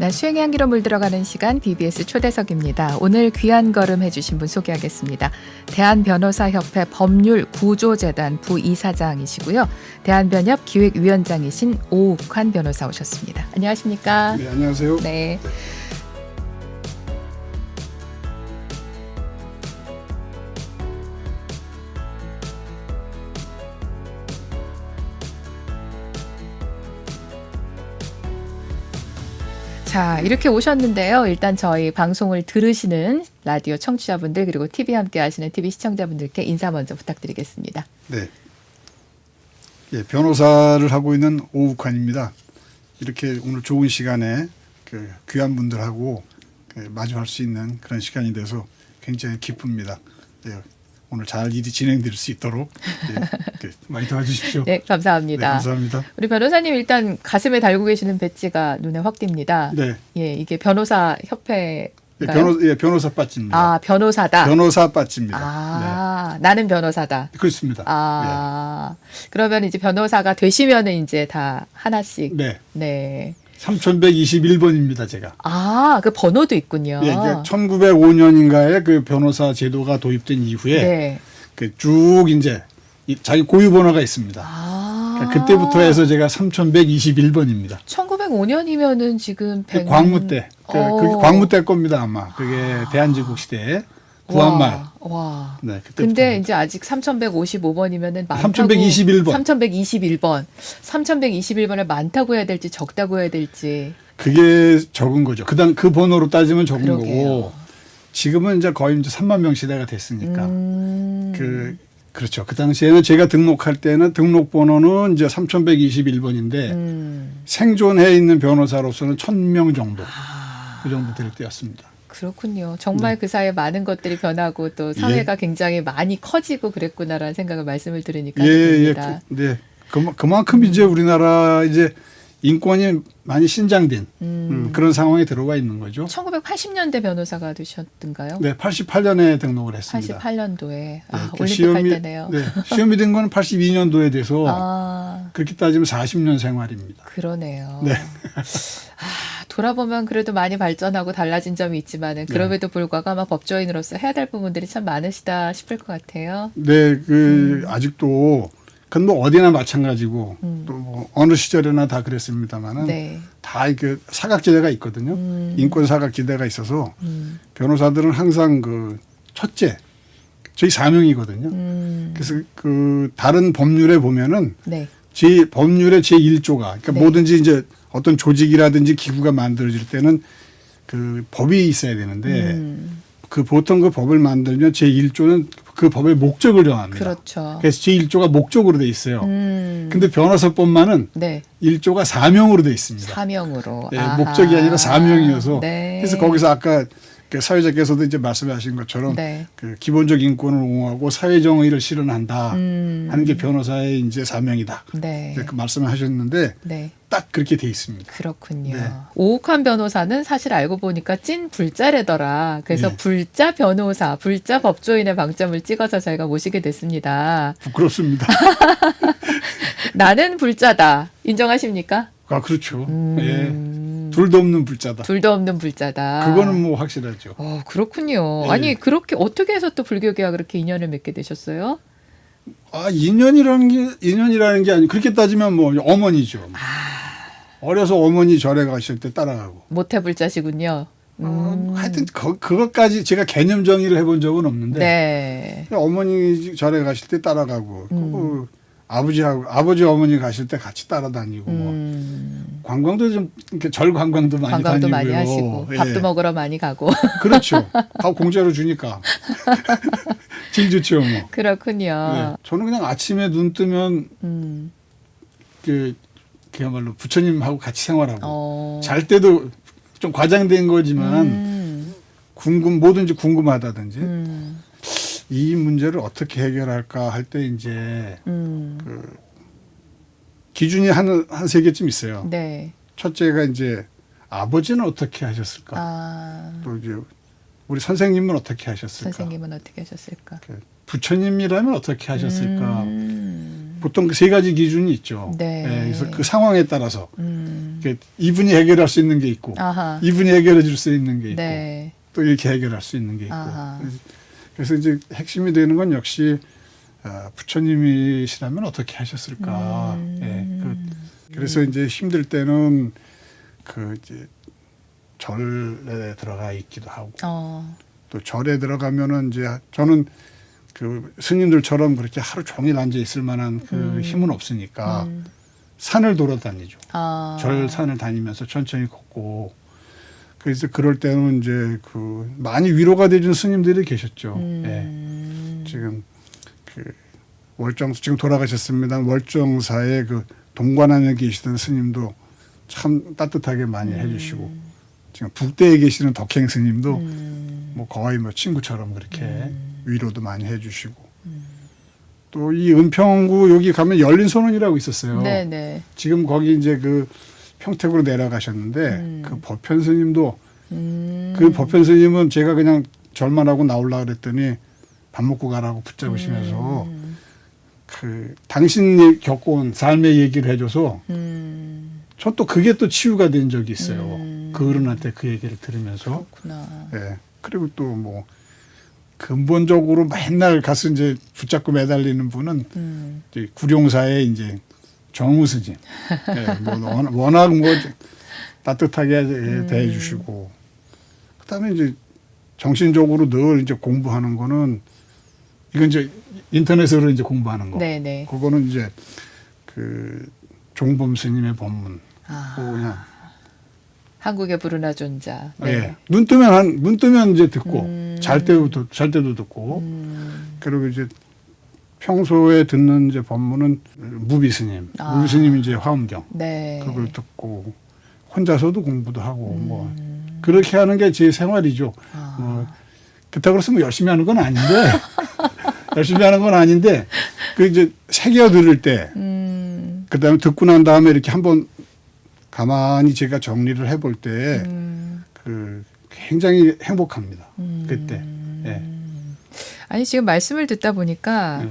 네, 수행의 향기로 물들어가는 시간 BBS 초대석입니다. 오늘 귀한 걸음 해주신 분 소개하겠습니다. 대한변호사협회 법률구조재단 부이사장이시고요. 대한변협 기획위원장이신 오욱환 변호사 오셨습니다. 안녕하십니까? 네, 안녕하세요. 네. 자, 이렇게 오셨는데요. 일단 저희 방송을 들으시는 라디오 청취자분들 그리고 TV 함께 하시는 TV 시청자분들께 인사 먼저 부탁드리겠습니다. 네. 예, 변호사를 하고 있는 오욱환입니다. 이렇게 오늘 좋은 시간에 그 귀한 분들하고 마주할 수 있는 그런 시간이 돼서 굉장히 기쁩니다. 예, 오늘 잘 일이 진행될 수 있도록 많이 도와주십시오. 네, 감사합니다. 네, 감사합니다. 우리 변호사님 일단 가슴에 달고 계시는 배지가 눈에 확 띕니다. 네. 예, 이게 변호사 협회. 변호사 빠집니다. 아, 변호사다. 변호사 빠집니다. 아, 네. 나는 변호사다. 그렇습니다. 아, 네. 그러면 이제 변호사가 되시면은 이제 다 하나씩. 네. 네. 3121번입니다, 제가. 아, 그 번호도 있군요. 예, 1905년인가에 그 변호사 제도가 도입된 이후에 네. 그 쭉 이제 자기 고유 번호가 있습니다. 아. 그러니까 그때부터 해서 제가 3121번입니다. 1905년이면은 지금 광무 때. 그게 광무 때 겁니다, 아마. 그게 대한제국 시대에 구한말. 와. 네, 그때. 근데 이제 아직 3155번이면은 많다고. 3121번. 3121번. 3121번을 많다고 해야 될지 적다고 해야 될지. 그게 적은 거죠. 그 번호로 따지면 적은 그러게요. 거고. 지금은 이제 거의 이제 3만 명 시대가 됐으니까. 그렇죠. 그 당시에는 제가 등록할 때는 등록번호는 이제 3121번인데 생존해 있는 변호사로서는 1000명 정도. 그 정도 될 때였습니다. 그렇군요. 정말 네. 그 사이에 많은 것들이 변하고 또 사회가 굉장히 많이 커지고 그랬구나라는 생각을 말씀을 들으니까 듭니다. 네. 그만큼 이제 우리나라 이제 인권이 많이 신장된 그런 상황에 들어가 있는 거죠. 1980년대 변호사가 되셨던가요? 네, 88년에 등록을 했습니다. 88년도에. 아, 네, 올림픽 할 때네요. 네, 시험이 된 건 82년도에 돼서 그렇게 따지면 40년 생활입니다. 그러네요. 네. 돌아보면 그래도 많이 발전하고 달라진 점이 있지만은 그럼에도 불구하고 아마 법조인으로서 해야 될 부분들이 참 많으시다 싶을 것 같아요. 네, 아직도 그건 뭐 어디나 마찬가지고 또 뭐 어느 시절에나 다 그랬습니다만은 네. 다 그 사각지대가 있거든요. 인권 사각지대가 있어서 변호사들은 항상 그 첫째 저희 사명이거든요. 그래서 그 다른 법률에 보면은 네. 법률의 제1조가 그러니까 네. 뭐든지 이제 어떤 조직이라든지 기구가 만들어질 때는 그 법이 있어야 되는데 그 보통 그 법을 만들면 제1조는 그 법의 목적을 정합니다. 그렇죠. 그래서 제1조가 목적으로 돼 있어요. 근데 변호사법만은 네. 1조가 사명으로 돼 있습니다. 사명으로. 네, 목적이 아니라 사명이어서 네. 그래서 거기서 아까 그 사회자께서도 이제 말씀하신 것처럼 네. 그 기본적 인권을 옹호하고 사회정의를 실현한다 하는 게 변호사의 이제 사명이다. 네. 그 말씀을 하셨는데 네. 딱 그렇게 돼 있습니다. 그렇군요. 네. 오욱환 변호사는 사실 알고 보니까 찐 불자래더라. 그래서 네. 불자 변호사, 불자 법조인의 방점을 찍어서 저희가 모시게 됐습니다. 부끄럽습니다. 나는 불자다. 인정하십니까? 아, 그렇죠. 예. 둘도 없는 불자다. 둘도 없는 불자다. 그거는 뭐 확실하죠. 그렇군요. 네. 아니 그렇게 어떻게 해서 또 불교계와 그렇게 인연을 맺게 되셨어요? 인연이라는 게 아니고 그렇게 따지면 뭐 어머니죠. 어려서 어머니 절에 가실 때 따라가고. 모태불자시군요. 하여튼 그것까지 제가 개념 정의를 해본 적은 없는데 네. 어머니 절에 가실 때 따라가고 아버지 어머니 가실 때 같이 따라다니고 뭐 관광도 좀 이렇게 절 관광도 많이 관광도 다니고요. 많이 하시고 예. 밥도 먹으러 많이 가고. 그렇죠. 밥 공짜로 주니까 제일 좋죠 뭐. 그렇군요. 네. 저는 그냥 아침에 눈 뜨면 그야말로 부처님하고 같이 생활하고 잘 때도 좀 과장된 거지만 뭐든지 궁금하다든지 이 문제를 어떻게 해결할까 할 때 이제 그 기준이 한 세 개쯤 있어요. 네. 첫째가 이제 아버지는 어떻게 하셨을까? 또 이제 우리 선생님은 어떻게 하셨을까? 선생님은 어떻게 하셨을까? 부처님이라면 어떻게 하셨을까? 보통 그 세 가지 기준이 있죠. 네. 그래서 그 상황에 따라서 이분이 해결할 수 있는 게 있고, 아하. 이분이 해결해 줄 수 있는 게 있고, 네. 또 이렇게 해결할 수 있는 게 있고. 아하. 그래서 이제 핵심이 되는 건 역시 부처님이시라면 어떻게 하셨을까. 그래서 이제 힘들 때는 그 이제 절에 들어가 있기도 하고, 또 절에 들어가면은 이제 저는 그 스님들처럼 그렇게 하루 종일 앉아 있을 만한 그 힘은 없으니까 산을 돌아다니죠. 절 산을 다니면서 천천히 걷고. 그래서 그럴 때는 이제 그 많이 위로가 돼준 스님들이 계셨죠. 지금 그 지금 돌아가셨습니다. 월정사의 그 동관안에 계시던 스님도 참 따뜻하게 많이 해주시고, 지금 북대에 계시는 덕행 스님도 뭐 거의 뭐 친구처럼 그렇게 위로도 많이 해주시고, 또 이 은평구 여기 가면 열린소원이라고 있었어요. 네네. 지금 거기 이제 그 평택으로 내려가셨는데 그 법현 스님도 그 법현 스님은 제가 그냥 절만 하고 나오려고 그랬더니 밥 먹고 가라고 붙잡으시면서 그 당신이 겪어온 삶의 얘기를 해줘서 저 또 그게 또 치유가 된 적이 있어요. 그 어른한테 그 얘기를 들으면서. 그렇구나. 예. 그리고 또 뭐 근본적으로 맨날 가서 이제 붙잡고 매달리는 분은 이제 구룡사의 이제 정우 스님. 예. 뭐 워낙 뭐 따뜻하게 대해주시고, 그다음에 이제 정신적으로 늘 이제 공부하는 거는 이건 이제 인터넷으로 이제 공부하는 거. 네네. 그거는 이제 그 종범 스님의 법문. 그냥 한국의 부르나 존자. 네. 예. 눈 뜨면 이제 듣고 잘 때도 듣고. 그리고 이제 평소에 듣는 이제 법문은 무비 스님. 무비 스님 이제 화엄경. 네. 그걸 듣고 혼자서도 공부도 하고 뭐 그렇게 하는 게 제 생활이죠. 뭐 그렇다고 해서 뭐 열심히 하는 건 아닌데 열심히 하는 건 아닌데 그 이제 새겨 들을 때 그다음에 듣고 난 다음에 이렇게 한번 가만히 제가 정리를 해볼 때 그 굉장히 행복합니다. 그때. 예. 아니 지금 말씀을 듣다 보니까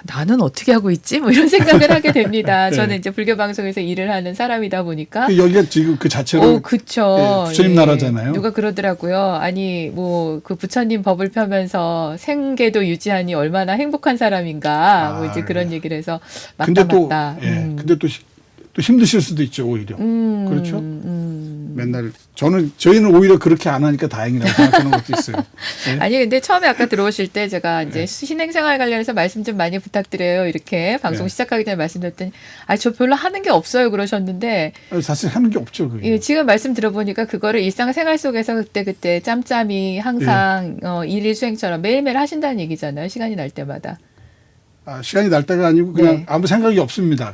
나는 어떻게 하고 있지? 뭐 이런 생각을 하게 됩니다. 네. 저는 이제 불교 방송에서 일을 하는 사람이다 보니까. 여기가 지금 그 자체로 그쵸. 예, 부처님 나라잖아요. 누가 그러더라고요. 아니 뭐 그 부처님 법을 펴면서 생계도 유지하니 얼마나 행복한 사람인가. 뭐 이제 그런 얘기를 해서 맞다 근데 또, 맞다. 근데 또 힘드실 수도 있죠, 오히려. 그렇죠? 맨날 저희는 오히려 그렇게 안 하니까 다행이라고 생각하는 것도 있어요. 네? 아니 근데 처음에 아까 들어오실 때 제가 이제 신행생활 관련해서 말씀 좀 많이 부탁드려요. 이렇게 방송 시작하기 전에 말씀드렸더니 저 별로 하는 게 없어요 그러셨는데 사실 하는 게 없죠. 그게. 지금 말씀 들어보니까 그거를 일상생활 속에서 그때 짬짬이 항상 일일 수행처럼 매일매일 하신다는 얘기잖아요. 시간이 날 때마다. 시간이 날 때가 아니고 그냥 아무 생각이 없습니다.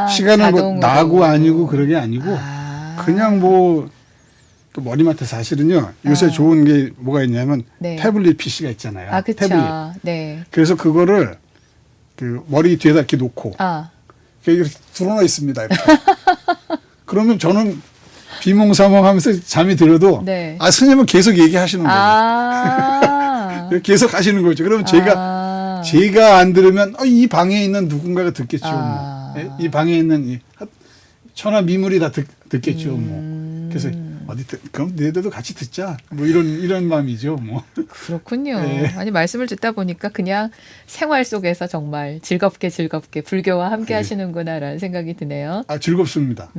시간은 뭐 자동으로. 나고 아니고 그런 게 아니고 그냥 뭐 그 머리맡에 사실은요. 요새 좋은 게 뭐가 있냐면 태블릿 PC가 있잖아요. 그렇죠. 태블릿. 네. 그래서 그거를 그 머리 뒤에다 이렇게 놓고 이렇게 드러나 있습니다. 이렇게. 그러면 저는 비몽사몽하면서 잠이 들어도 스님은 계속 얘기하시는 거예요. 계속 하시는 거죠. 그러면 제가 안 들으면 이 방에 있는 누군가가 듣겠죠. 뭐. 이 방에 있는 천하 미물이 다 듣겠죠. 뭐. 그래서 그럼 너희들도 같이 듣자. 뭐 이런 마음이죠. 뭐. 그렇군요. 아니 말씀을 듣다 보니까 그냥 생활 속에서 정말 즐겁게 불교와 함께 하시는구나라는 생각이 드네요. 즐겁습니다.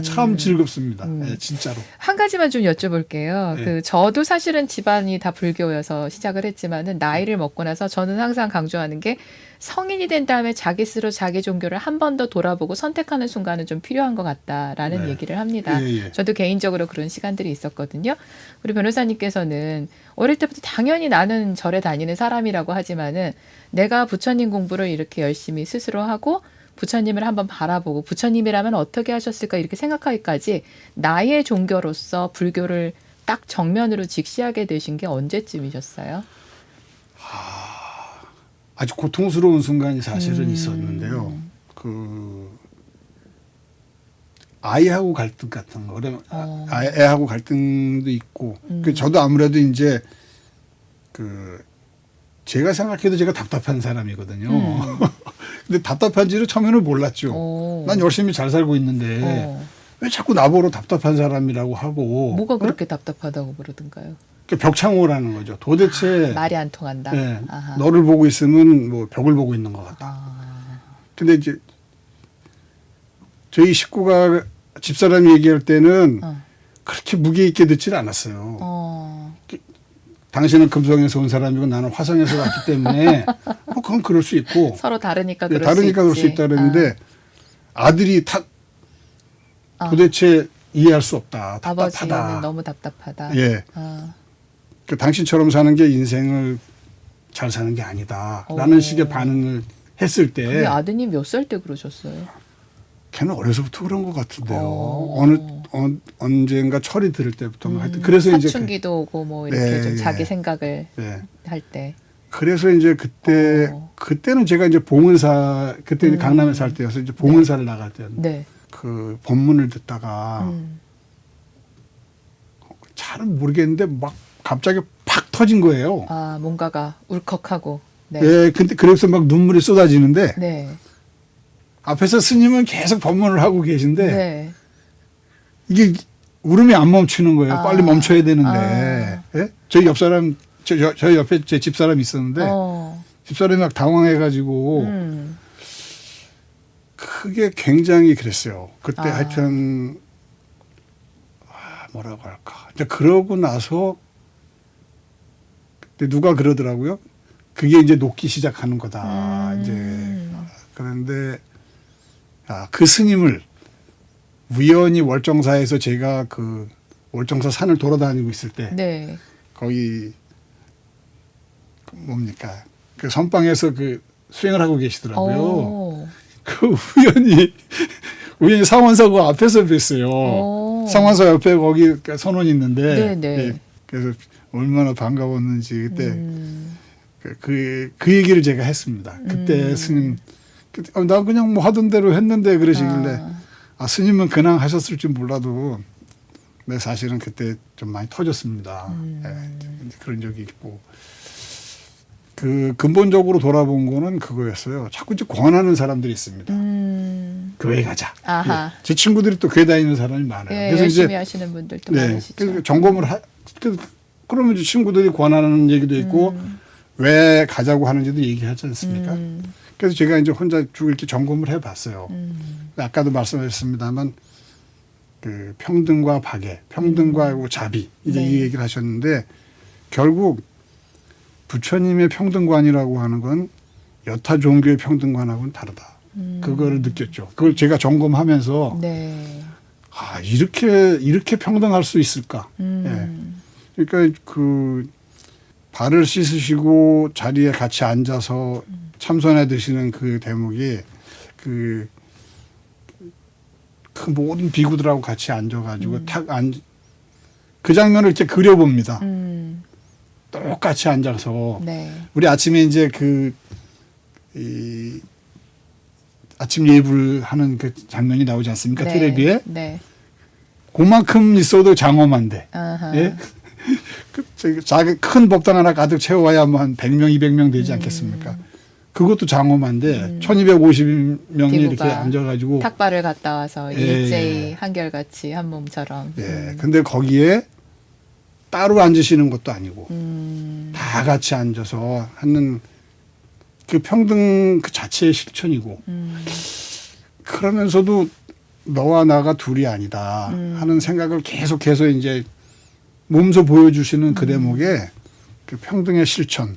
참 즐겁습니다. 진짜로. 한 가지만 좀 여쭤볼게요. 저도 사실은 집안이 다 불교여서 시작을 했지만은 나이를 먹고 나서 저는 항상 강조하는 게 성인이 된 다음에 자기 스스로 자기 종교를 한 번 더 돌아보고 선택하는 순간은 좀 필요한 것 같다라는 얘기를 합니다. 저도 개인적으로 그런 시간들이 있었거든요. 우리 변호사님께서는 어릴 때부터 당연히 나는 절에 다니는 사람이라고 하지만은 내가 부처님 공부를 이렇게 열심히 스스로 하고 부처님을 한번 바라보고 부처님이라면 어떻게 하셨을까 이렇게 생각하기까지 나의 종교로서 불교를 딱 정면으로 직시하게 되신 게 언제쯤이셨어요? 아주 고통스러운 순간이 사실은 있었는데요. 아이하고 갈등 같은 거, 애하고 갈등도 있고, 저도 아무래도 이제 제가 생각해도 제가 답답한 사람이거든요. 근데 답답한지를 처음에는 몰랐죠. 오. 난 열심히 잘 살고 있는데 왜 자꾸 나보고 답답한 사람이라고 하고. 뭐가 그렇게 답답하다고 그러던가요? 벽창호라는 거죠. 도대체 말이 안 통한다. 네, 아하. 너를 보고 있으면 뭐 벽을 보고 있는 것 같다. 아. 근데 이제 저희 식구가 집사람이 얘기할 때는 그렇게 무게 있게 듣질 않았어요. 당신은 금성에서 온 사람이고 나는 화성에서 왔기 때문에 뭐 그건 그럴 수 있고 서로 다르니까 네, 그럴 다르니까 수 그럴 수 있지. 있다 그랬는데 아들이 도대체 이해할 수 없다. 답답하다. 아버지는 너무 답답하다. 예. 그 당신처럼 사는 게 인생을 잘 사는 게 아니다라는 식의 반응을 했을 때 그게 아드님 몇 살 때 그러셨어요? 걔는 어려서부터 그런 것 같은데요. 언젠가 철이 들을 때부터 하여튼 그래서 이제 사춘기도 오고 뭐 이렇게 좀 자기 생각을 할 때. 그래서 이제 그때는 제가 이제 봉은사 그때 이제 강남에 살 때여서 이제 봉은사를 나갈 때였는데 그 법문을 듣다가 잘은 모르겠는데 막 갑자기 팍 터진 거예요. 아 뭔가가 울컥하고. 네. 예, 근데 그래서 막 눈물이 쏟아지는데 네. 앞에서 스님은 계속 법문을 하고 계신데 네. 이게 울음이 안 멈추는 거예요. 빨리 멈춰야 되는데. 예? 저희 옆 사람, 저희 옆에 제 집사람이 있었는데 집사람이 막 당황해가지고 그게 굉장히 그랬어요. 그때 하여튼 뭐라고 할까. 이제 그러고 나서 그때 누가 그러더라고요. 그게 이제 녹기 시작하는 거다. 이제 그런데 그 스님을 우연히 월정사에서 제가 그 월정사 산을 돌아다니고 있을 때 거기 뭡니까 그 선방에서 그 수행을 하고 계시더라고요. 그 우연히 상원사고 앞에서 뵀어요. 상원사 옆에 거기 선원이 있는데 예, 그래서 얼마나 반가웠는지 그때 그 얘기를 제가 했습니다. 그때 스님 나 그냥 뭐 하던 대로 했는데 그러시길래 스님은 그냥 하셨을 줄 몰라도 네, 사실은 그때 좀 많이 터졌습니다. 그런 적이 있고 그 근본적으로 돌아본 거는 그거였어요. 자꾸 이제 권하는 사람들이 있습니다. 교회 가자. 예. 제 친구들이 또 교회 다니는 사람이 많아요. 예, 그래서 열심히 이제 하시는 분들도 많으시죠. 그래서 점검을 그러면 이제 친구들이 권하는 얘기도 있고 왜 가자고 하는지도 얘기하지 않습니까? 그래서 제가 이제 혼자 쭉 이렇게 점검을 해봤어요. 아까도 말씀하셨습니다만 그 평등과 박애, 평등과 자비 이제 이 얘기를 하셨는데 결국 부처님의 평등관이라고 하는 건 여타 종교의 평등관하고는 다르다. 그거를 느꼈죠. 그걸 제가 점검하면서 이렇게 평등할 수 있을까? 예. 그러니까 그 발을 씻으시고 자리에 같이 앉아서 참선해 드시는 그 대목이 그 모든 비구들하고 같이 앉아가지고 그 장면을 이렇게 그려봅니다. 똑같이 앉아서 우리 아침에 이제 이 아침 예불 하는 그 장면이 나오지 않습니까? 텔레비에 그만큼 있어도 장엄한데 예? 작은 큰 법당 하나 가득 채워야 뭐 한 100명, 200명 되지 않겠습니까? 그것도 장엄한데 1250명이 이렇게 앉아가지고 탁발을 갔다 와서 일제히 한결같이 한 몸처럼. 근데 거기에 따로 앉으시는 것도 아니고 다 같이 앉아서 하는 그 평등 그 자체의 실천이고 그러면서도 너와 나가 둘이 아니다 하는 생각을 계속해서 이제 몸소 보여주시는 그 대목에 그 평등의 실천,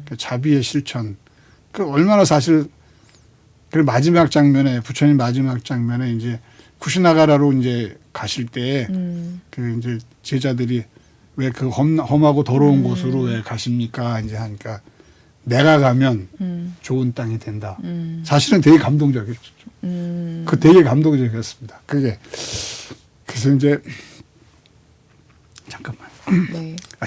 그 자비의 실천, 그 얼마나 사실 그 마지막 장면에 부처님 마지막 장면에 이제 쿠시나가라로 이제 가실 때 그 이제 제자들이 왜 그 험하고 더러운 곳으로 왜 가십니까? 이제 하니까 내가 가면 좋은 땅이 된다. 사실은 되게 감동적이었죠. 그 되게 감동적이었습니다. 그게 그래서 이제 잠깐만.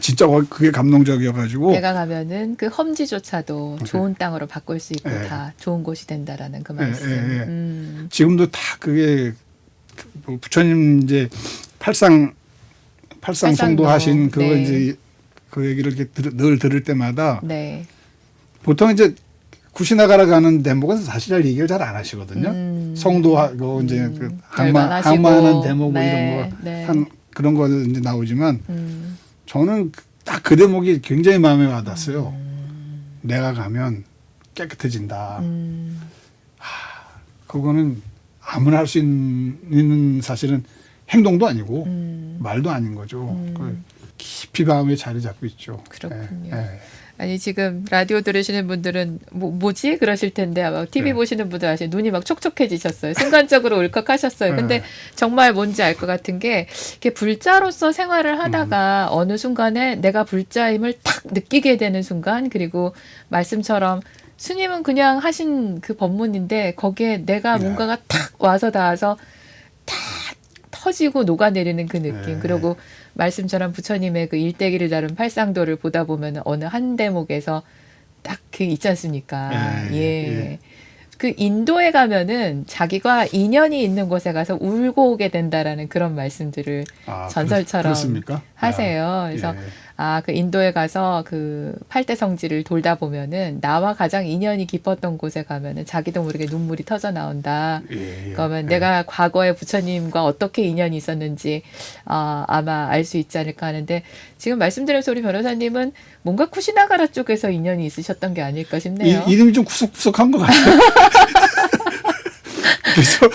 진짜 그게 감동적이어가지고 내가 가면은 그 험지조차도 좋은 땅으로 바꿀 수 있고 다 좋은 곳이 된다라는 그 말씀. 지금도 다 그게 뭐 부처님 이제 팔상송도 하신 그거 이제 그 얘기를 이렇게 늘 들을 때마다 보통 이제 구시나가라 가는 대목은 사실 얘기를 잘 안 하시거든요. 성도하고 이제 그 항마하는 대목 뭐 이런 거 한 그런 거 이제 나오지만 저는 딱 그 대목이 굉장히 마음에 와닿았어요. 내가 가면 깨끗해진다. 그거는 아무나 할 수 있는 사실은 행동도 아니고 말도 아닌 거죠. 깊이 마음에 자리 잡고 있죠. 그렇군요. 예, 예. 아니 지금 라디오 들으시는 분들은 뭐지 그러실 텐데 아마 TV 네. 보시는 분들 아시죠? 눈이 막 촉촉해지셨어요. 순간적으로 울컥하셨어요. 근데 정말 뭔지 알 것 같은 게 이렇게 불자로서 생활을 하다가 어느 순간에 내가 불자임을 탁 느끼게 되는 순간 그리고 말씀처럼 스님은 그냥 하신 그 법문인데 거기에 내가 네. 뭔가가 탁 와서 닿아서 탁 터지고 녹아내리는 그 느낌. 네. 그리고 말씀처럼 부처님의 그 일대기를 다룬 팔상도를 보다 보면 어느 한 대목에서 딱 그 있지 않습니까? 예, 예. 예. 그 인도에 가면은 자기가 인연이 있는 곳에 가서 울고 오게 된다라는 그런 말씀들을 전설처럼 그렇습니까? 하세요. 그래서 예. 그 인도에 가서 그 8대 성지를 돌다 보면은 나와 가장 인연이 깊었던 곳에 가면은 자기도 모르게 눈물이 터져 나온다. 예, 예. 그러면 예. 내가 과거에 부처님과 어떻게 인연이 있었는지 아마 알 수 있지 않을까 하는데 지금 말씀드린 우리 변호사님은 뭔가 쿠시나가라 쪽에서 인연이 있으셨던 게 아닐까 싶네요. 이름이 좀 구석구석한 것 같아요. 그래서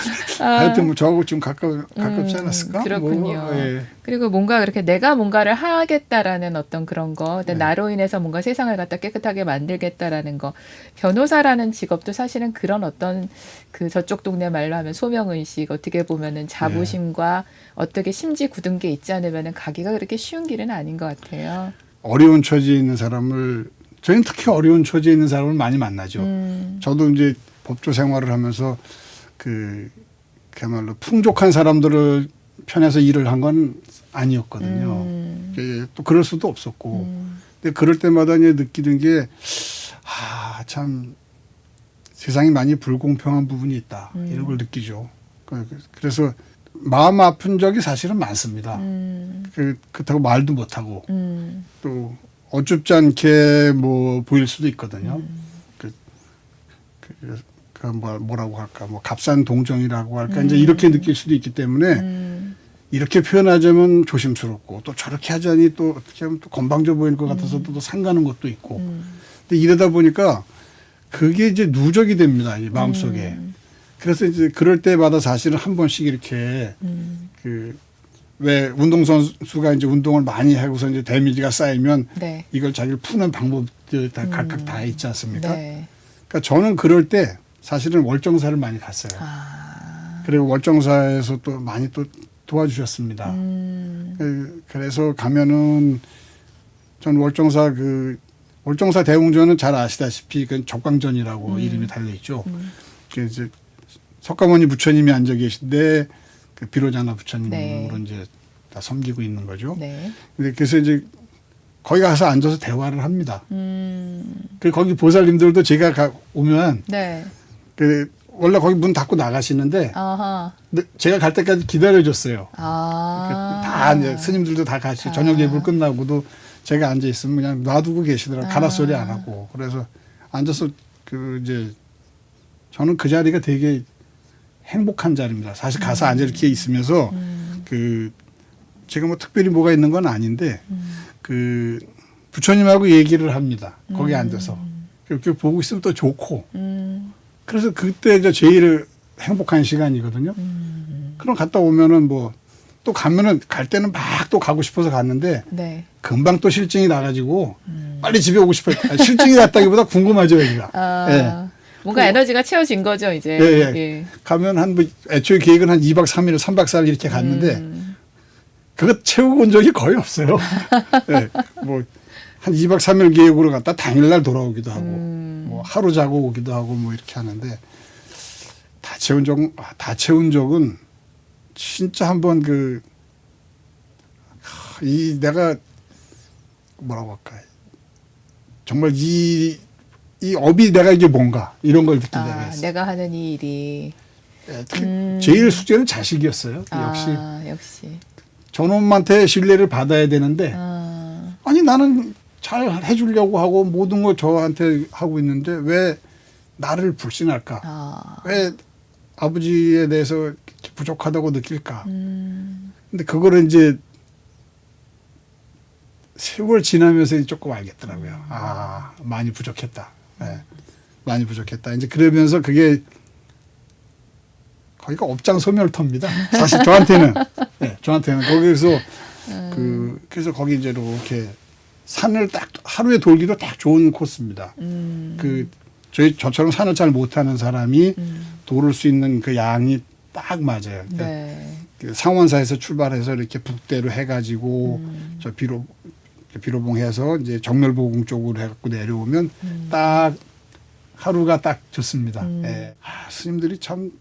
하여튼 뭐 저하고 좀 가깝지 않았을까? 그렇군요. 예. 그리고 뭔가 그렇게 내가 뭔가를 하겠다라는 어떤 그런 거, 네. 나로 인해서 뭔가 세상을 갖다 깨끗하게 만들겠다라는 거. 변호사라는 직업도 사실은 그런 어떤 그 저쪽 동네 말로 하면 소명의식 어떻게 보면은 자부심과 어떻게 심지 굳은 게 있지 않으면은 가기가 그렇게 쉬운 길은 아닌 것 같아요. 어려운 처지에 있는 사람을 저희는 특히 어려운 처지에 있는 사람을 많이 만나죠. 저도 이제 법조 생활을 하면서 그야말로 풍족한 사람들을 편에서 일을 한 건 아니었거든요. 또 그럴 수도 없었고. 근데 그럴 때마다 이제 느끼는 게 참 세상이 많이 불공평한 부분이 있다. 이런 걸 느끼죠. 그래서 마음 아픈 적이 사실은 많습니다. 그렇다고 말도 못하고 또 어줍지 않게 뭐 보일 수도 있거든요. 뭐라고 할까, 뭐 값싼 동정이라고 할까, 이제 이렇게 느낄 수도 있기 때문에 이렇게 표현하자면 조심스럽고 또 저렇게 하자니 또 어떻게 하면 또 건방져 보일 것 같아서 또 상가는 것도 있고. 근데 이러다 보니까 그게 이제 누적이 됩니다, 이 마음속에. 그래서 이제 그럴 때마다 사실은 한 번씩 이렇게 왜 운동선수가 이제 운동을 많이 하고서 이제 데미지가 쌓이면 네. 이걸 자기를 푸는 방법들이 다 각각 다 있지 않습니까? 네. 그러니까 저는 그럴 때 사실은 월정사를 많이 갔어요. 그리고 월정사에서 또 많이 또 도와주셨습니다. 그래서 가면은 전 월정사 대웅전은 잘 아시다시피 그 적광전이라고 이름이 달려 있죠. 이제 석가모니 부처님이 앉아 계신데 그 비로자나 부처님으로 네. 이제 다 섬기고 있는 거죠. 네. 근데 그래서 이제 거기 가서 앉아서 대화를 합니다. 그 거기 보살님들도 제가 오면 네. 원래 거기 문 닫고 나가시는데 아하. 근데 제가 갈 때까지 기다려줬어요. 아. 다 이제 스님들도 다 같이 저녁 예불 끝나고도 제가 앉아 있으면 그냥 놔두고 계시더라고요. 가라 소리 안 하고. 그래서 앉아서 이제 저는 그 자리가 되게 행복한 자리입니다. 사실 가서 앉아 이렇게 있으면서 제가 뭐 특별히 뭐가 있는 건 아닌데 부처님하고 얘기를 합니다. 거기 앉아서. 이렇게 보고 있으면 또 좋고. 그래서 그때 이제 제일 행복한 시간이거든요. 그럼 갔다 오면은 또 가면은 갈 때는 막 또 가고 싶어서 갔는데 네. 금방 또 실증이 나가지고 빨리 집에 오고 싶어요. 실증이 났다기보다 궁금하죠, 여기가. 예. 뭔가 에너지가 채워진 거죠, 이제. 예. 가면 애초에 계획은 한 2박 3일, 3박 4일 이렇게 갔는데 그거 채우고 온 적이 거의 없어요. 예. 한 2박 3일 계획으로 갔다 당일날 돌아오기도 하고 하루 자고 오기도 하고 이렇게 하는데 다 채운 적은 진짜 한번 내가 뭐라고 할까 정말 이 업이 내가 이게 뭔가 이런 걸 느낀 적이 있어요. 내가 하는 이 일이. 제일 숙제는 자식이었어요. 역시. 저놈한테 신뢰를 받아야 되는데 아니 나는 잘 해주려고 하고 모든 걸 저한테 하고 있는데 왜 나를 불신할까? 아. 왜 아버지에 대해서 부족하다고 느낄까? 근데 그거를 이제 세월 지나면서 조금 알겠더라고요. 아, 많이 부족했다. 네, 많이 부족했다. 이제 그러면서 그게 거기가 업장 소멸터입니다. 사실 저한테는. 네, 저한테는 거기서 그래서 거기 이제 이렇게 산을 딱 하루에 돌기로 딱 좋은 코스입니다. 저처럼 산을 잘 못하는 사람이 도를 수 있는 그 양이 딱 맞아요. 네. 그 상원사에서 출발해서 이렇게 북대로 해가지고 저 비로봉해서 이제 정멸보궁 쪽으로 해갖고 내려오면 딱 하루가 딱 좋습니다. 예. 아, 스님들이 참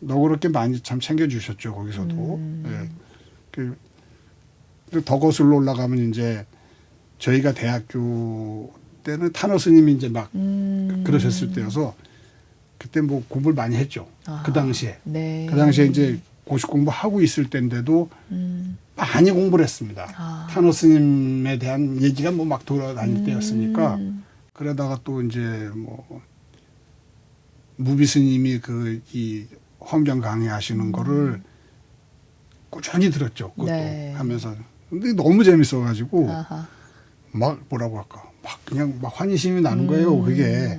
너그럽게 많이 참 챙겨주셨죠 거기서도. 예. 그 더 거슬러 올라가면 이제 저희가 대학교 때는 탄어 스님이 이제 막 그러셨을 때여서 그때 뭐 공부를 많이 했죠. 아, 그 당시에. 네. 그 당시에 이제 고시 공부하고 있을 때인데도 많이 공부를 했습니다. 아. 탄어 스님에 대한 얘기가 뭐 막 돌아다닐 때였으니까 그러다가 또 이제 뭐 무비 스님이 그 이 헌경 강의하시는 거를 꾸준히 들었죠. 그것도 네. 하면서. 근데 너무 재밌어가지고 아하. 막 뭐라고 할까. 막 그냥 막 환희심이 나는 거예요. 그게.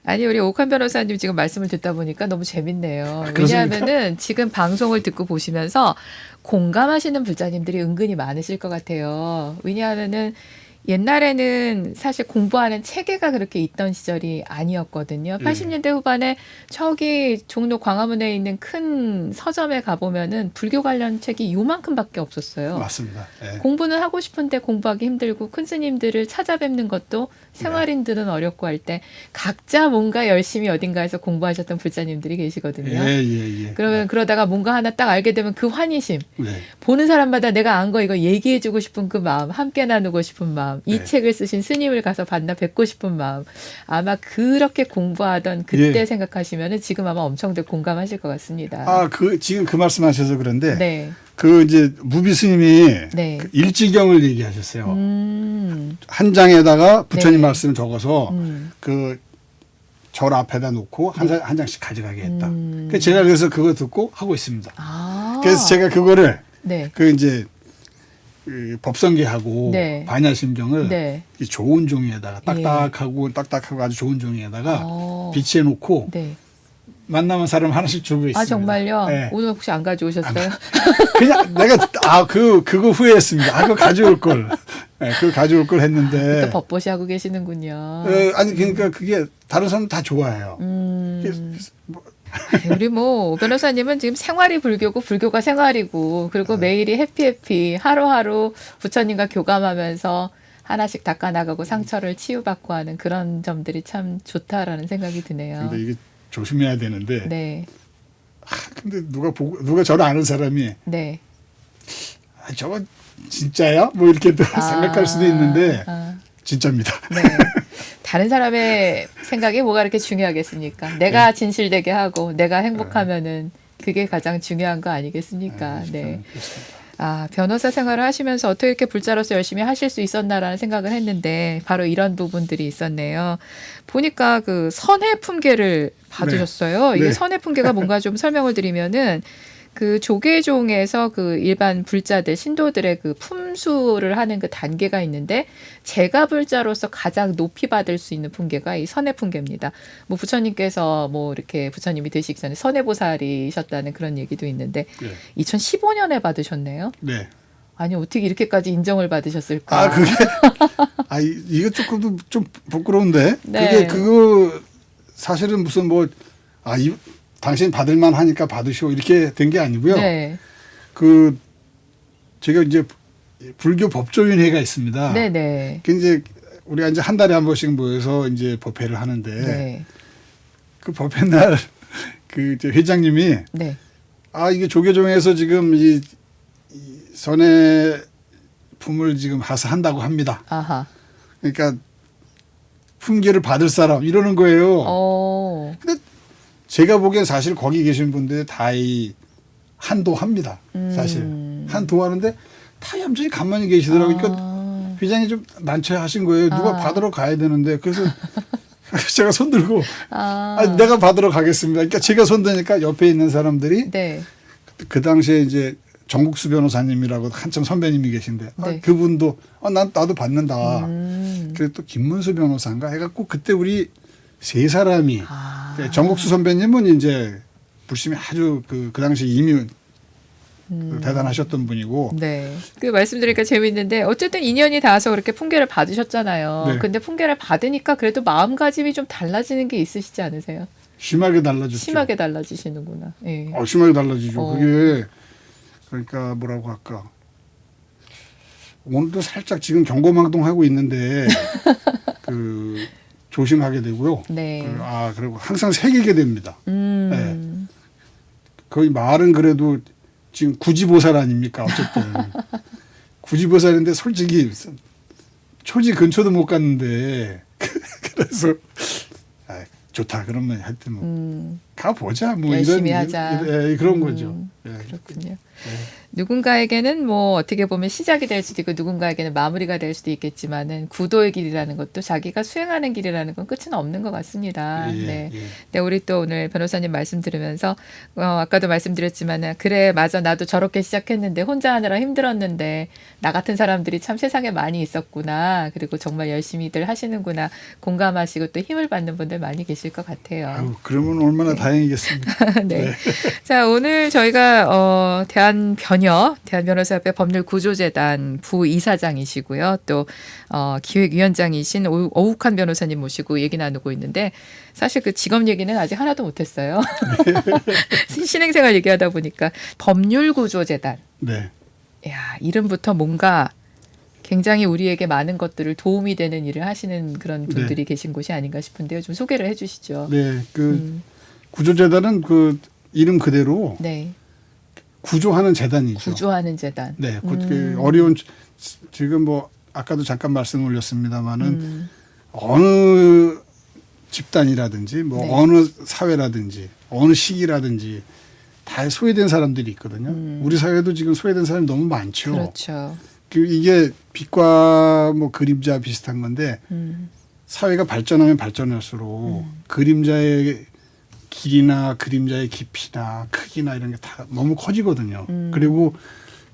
아니 우리 오칸 변호사님 지금 말씀을 듣다 보니까 너무 재밌네요. 그렇습니까? 왜냐하면은 지금 방송을 듣고 보시면서 공감하시는 불자님들이 은근히 많으실 것 같아요. 왜냐하면은 옛날에는 사실 공부하는 체계가 그렇게 있던 시절이 아니었거든요. 80년대 후반에 저기 종로 광화문에 있는 큰 서점에 가보면은 불교 관련 책이 요만큼밖에 없었어요. 맞습니다. 예. 공부는 하고 싶은데 공부하기 힘들고 큰 스님들을 찾아뵙는 것도 생활인들은 어렵고 할 때 각자 뭔가 열심히 어딘가에서 공부하셨던 불자님들이 계시거든요. 예. 그러면 그러다가 뭔가 하나 딱 알게 되면 그 환희심, 네. 보는 사람마다 내가 안 거 이거 얘기해주고 싶은 그 마음, 함께 나누고 싶은 마음, 이 네. 책을 쓰신 스님을 가서 만나 뵙고 싶은 마음, 아마 그렇게 공부하던 그때 예. 생각하시면은 지금 아마 엄청들 공감하실 것 같습니다. 아, 지금 그 말씀하셔서 그런데 네, 그 이제 무비 스님이 네. 그 일지경을 얘기하셨어요. 한 장에다가 부처님 네. 말씀을 적어서 음. 그 절 앞에다 놓고 한 장씩 가져가게 했다. 그래서 제가 그래서 그거 듣고 하고 있습니다. 아, 그래서 제가 그거를 네, 그 이제 그 법성계하고 네. 반야심경을 네. 이 좋은 종이에다가 딱딱하고 아주 좋은 종이에다가 어. 비치해 놓고 네. 만나면 사람 하나씩 주고 있습니다. 아 정말요? 네. 오늘 혹시 안 가져오셨어요? 그냥 내가 그거 후회했습니다. 그거 가져올 걸. 네, 그거 가져올 걸 했는데. 또 법보시 하고 계시는군요. 아니 그러니까 그게 다른 사람 다 좋아해요. 우리 뭐 오 변호사님은 지금 생활이 불교고 불교가 생활이고 그리고 매일이 해피해피 하루하루 부처님과 교감하면서 하나씩 닦아나가고 상처를 치유받고 하는 그런 점들이 참 좋다라는 생각이 드네요. 근데 이게 조심해야 되는데. 네, 근데 누가 저를 아는 사람이 네. 아, 저거 진짜야? 뭐 이렇게 또 생각할 수도 있는데 진짜입니다. 네. 다른 사람의 생각이 뭐가 이렇게 중요하겠습니까? 내가 진실되게 하고 내가 행복하면은 그게 가장 중요한 거 아니겠습니까? 네. 아, 변호사 생활을 하시면서 어떻게 이렇게 불자로서 열심히 하실 수 있었나라는 생각을 했는데 바로 이런 부분들이 있었네요. 보니까 그 선해 품계를 받으셨어요. 네. 이게 네. 선해 품계가 뭔가 좀 설명을 드리면은 그 조계종에서 그 일반 불자들 신도들의 그 품수를 하는 그 단계가 있는데 제가 불자로서 가장 높이 받을 수 있는 품계가 이 선해 품계입니다. 뭐 부처님께서 뭐 이렇게 부처님이 되시기 전에 선해보살이셨다는 그런 얘기도 있는데 네. 2015년에 받으셨네요. 네. 아니 어떻게 이렇게까지 인정을 받으셨을까? 아 그게 이거 조금 좀 부끄러운데 네. 그거 사실은 무슨 당신 받을만 하니까 받으시오 이렇게 된 게 아니고요. 네. 그 제가 이제 불교 법조인회가 있습니다. 네네. 그 이제 우리가 이제 한 달에 한 번씩 모여서 이제 법회를 하는데 네. 그 법회 날 그 회장님이 네. 이게 조계종에서 지금 이 선해 품을 지금 하사한다고 합니다. 아하. 그러니까 품계를 받을 사람 이러는 거예요. 근데 제가 보기엔 사실 거기 계신 분들 다 이 한도합니다. 사실 한도하는데 다 얌전히 가만히 계시더라고요. 그러니까 회장이 좀 난처하신 거예요. 누가 받으러 가야 되는데 그래서 제가 손들고 내가 받으러 가겠습니다. 그러니까 제가 손드니까 옆에 있는 사람들이 네. 그 당시에 이제 정국수 변호사님이라고 한참 선배님이 계신데 네. 그분도 나도 받는다. 음. 그리고 또 김문수 변호사인가 해갖고 그때 우리 세 사람이 아. 정국수 선배님은 이제 불심이 아주 그 당시 이미 대단하셨던 분이고 네. 그 말씀드리니까 재밌는데 어쨌든 인연이 닿아서 그렇게 풍계를 받으셨잖아요. 네. 근데 풍계를 받으니까 그래도 마음가짐이 좀 달라지는 게 있으시지 않으세요? 심하게 달라졌죠. 심하게 달라지시는구나. 예. 심하게 달라지죠. 어. 그게 그러니까 뭐라고 할까. 오늘도 살짝 지금 경고망동하고 있는데 그 조심하게 되고요. 네. 그리고 항상 새기게 됩니다. 네. 거의 말은 그래도 지금 구지보살 아닙니까? 어쨌든 구지보살인데 솔직히 초지 근처도 못 갔는데 그래서 좋다 그러면 하여튼 뭐 가보자 뭐 열심히 이런 하자. 그런 거죠. 그렇군요. 누군가에게는 뭐 어떻게 보면 시작이 될 수도 있고 누군가에게는 마무리가 될 수도 있겠지만은 구도의 길이라는 것도 자기가 수행하는 길이라는 건 끝은 없는 것 같습니다. 네. 네, 우리 또 오늘 변호사님 말씀 들으면서 아까도 말씀드렸지만은 그래 맞아 나도 저렇게 시작했는데 혼자 하느라 힘들었는데 나 같은 사람들이 참 세상에 많이 있었구나. 그리고 정말 열심히들 하시는구나. 공감하시고 또 힘을 받는 분들 많이 계실 것 같아요. 그러면 얼마나 다행이겠습니까. 네. 자, 오늘 저희가 대한변호사협회 법률구조재단 부이사장이시고요. 또 기획위원장이신 오욱환 변호사님 모시고 얘기 나누고 있는데 사실 그 직업 얘기는 아직 하나도 못했어요. 신행생활 얘기하다 보니까 법률구조재단. 네. 야, 이름부터 뭔가 굉장히 우리에게 많은 것들을 도움이 되는 일을 하시는 그런 분들이 계신 곳이 아닌가 싶은데요. 좀 소개를 해주시죠. 네, 구조재단은 그 이름 그대로 구조하는 재단이죠. 구조하는 재단. 네, 그 어려운 지금 뭐 아까도 잠깐 말씀 올렸습니다마는 어느 집단이라든지 뭐 어느 사회라든지 어느 시기라든지 다 소외된 사람들이 있거든요. 우리 사회도 지금 소외된 사람이 너무 많죠. 그렇죠. 이게 빛과 뭐 그림자 비슷한 건데 사회가 발전하면 발전할수록 그림자의 길이나 그림자의 깊이나 크기나 이런 게 다 너무 커지거든요. 그리고